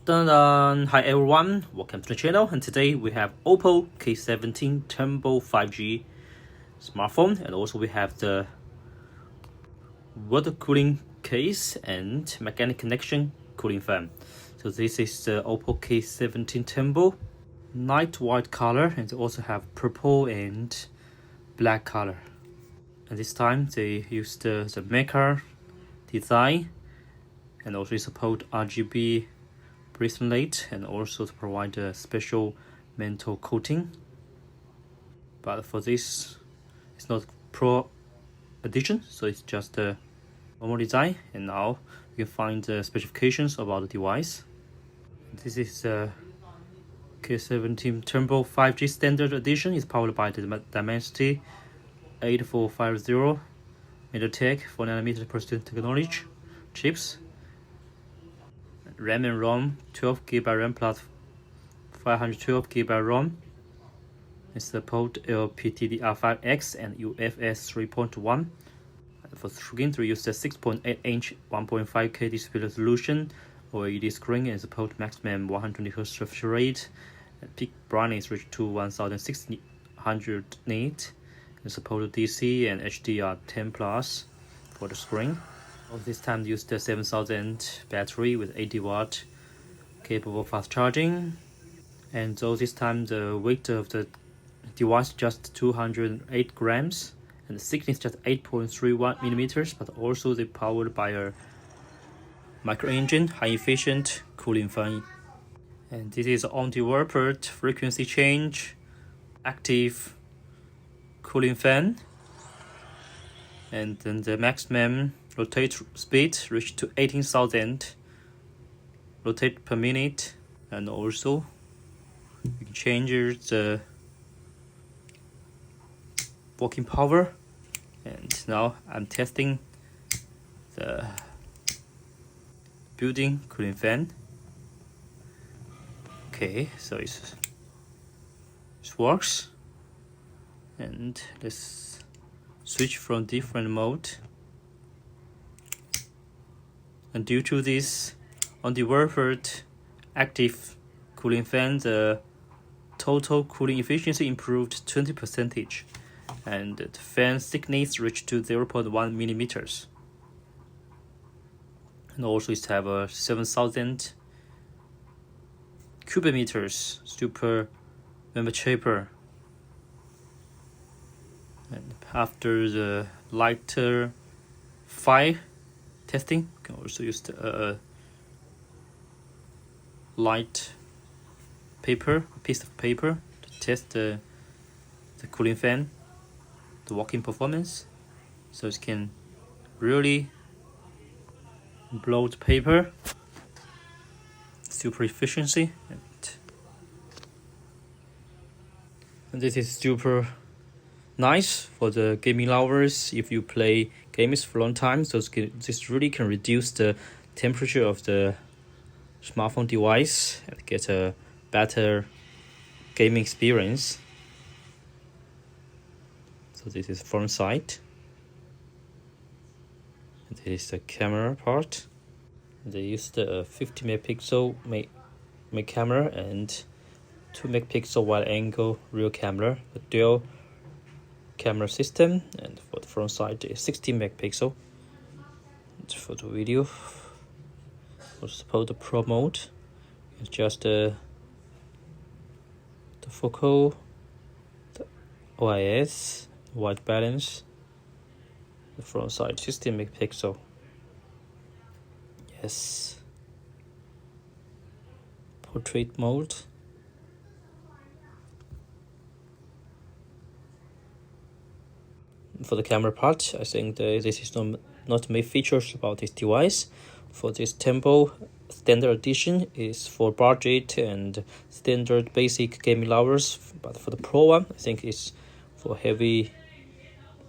Dun dun. Hi everyone, welcome to the channel, and today we have OPPO K13 Turbo 5G smartphone, and also we have the water cooling case and mechanic connection cooling fan. So this is the OPPO K13 Turbo, night white color, and they also have purple and black color. And this time they used the maker design, and also support RGB bracelet, and also to provide a special metal coating. But for this, it's not Pro edition, so it's just a normal design. And now you can find the specifications about the device. This is a K13 Turbo 5G standard edition. It's powered by the Dimensity 8450 MediaTek 4nm precision technology chips. RAM and ROM 12GB RAM plus 512GB ROM. It support LPDDR5X and UFS 3.1. For screen, we use the 6.8-inch 1.5K display resolution OLED screen and support maximum 120Hz refresh rate. And peak brightness reach to 1600 nit. And support DC and HDR10+ for the screen. This time use the 7000 battery with 80W capable fast charging. And so this time the weight of the device just 208 grams and the thickness just 8.31 millimeters, but also they powered by a micro engine high efficient cooling fan. And this is on-developer frequency change active cooling fan. And then the maximum rotate speed reached to 18,000 rotate per minute. And also you can change the working power. And now I'm testing the built-in cooling fan. Okay, so it works. And let's switch from different mode. And due to this on-developer active cooling fan, the total cooling efficiency improved 20%, and the fan thickness reached to 0.1 millimeters. And also it have a 7,000 cubic meters super member chamber. And after the lighter fire testing, you can also use the light paper, a piece of paper, to test the cooling fan, the working performance. So it can really blow the paper, super efficiency, and this is super nice for the gaming lovers. If you play games for a long time, so this really can reduce the temperature of the smartphone device and get a better gaming experience. So this is front side, and this is the camera part. They used a 50 megapixel main camera and 2 megapixel wide angle rear camera, a dual camera system. And for the front side is 16 megapixel. And for the video, we'll support the Pro mode. It's just the focal, the OIS, white balance. The front side 16 megapixel. Yes. Portrait mode. For the camera part, I think this is not main features about this device. For this Turbo standard edition is for budget and standard basic gaming lovers, but for the Pro one, I think it's for heavy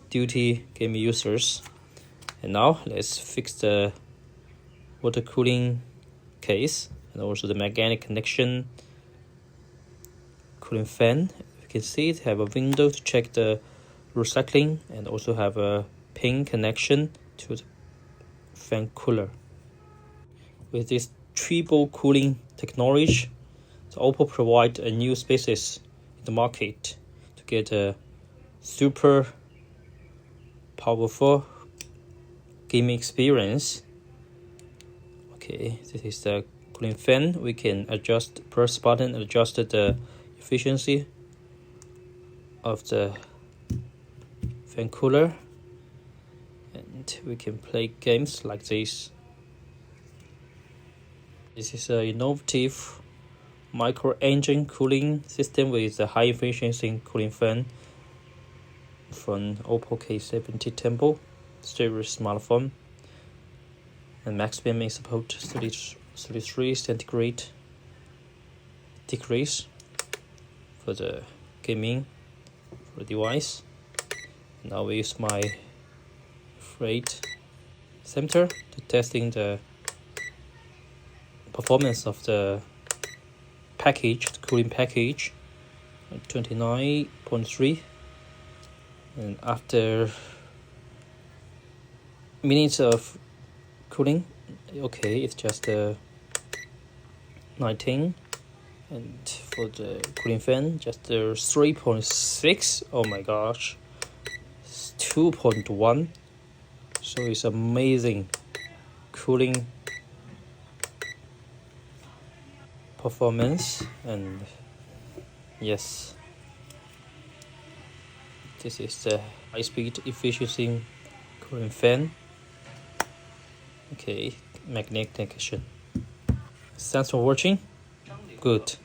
duty gaming users. And now let's fix the water cooling case and also the mechanic connection cooling fan. You can see it have a window to check the recycling, and also have a pin connection to the fan cooler. With this triple cooling technology. So OPPO provide a new species in the market to get a super powerful gaming experience. Okay, this is the cooling fan. We can press button and adjust the efficiency of the fan cooler, and we can play games like this. This is an innovative micro-engine cooling system with a high efficiency cooling fan from OPPO K13 Tempo stereo smartphone, and maximum is about 33 centigrade degrees for the gaming for the device. Now we use my freight center to testing the performance of the package, the cooling package, 29.3, and after minutes of cooling, okay, it's just 19, and for the cooling fan, just 3.6. Oh my gosh, it's 2.1. So it's amazing cooling performance. And yes, this is the high-speed efficiency cooling fan. Okay, magnetic connection. Thanks for watching. Good.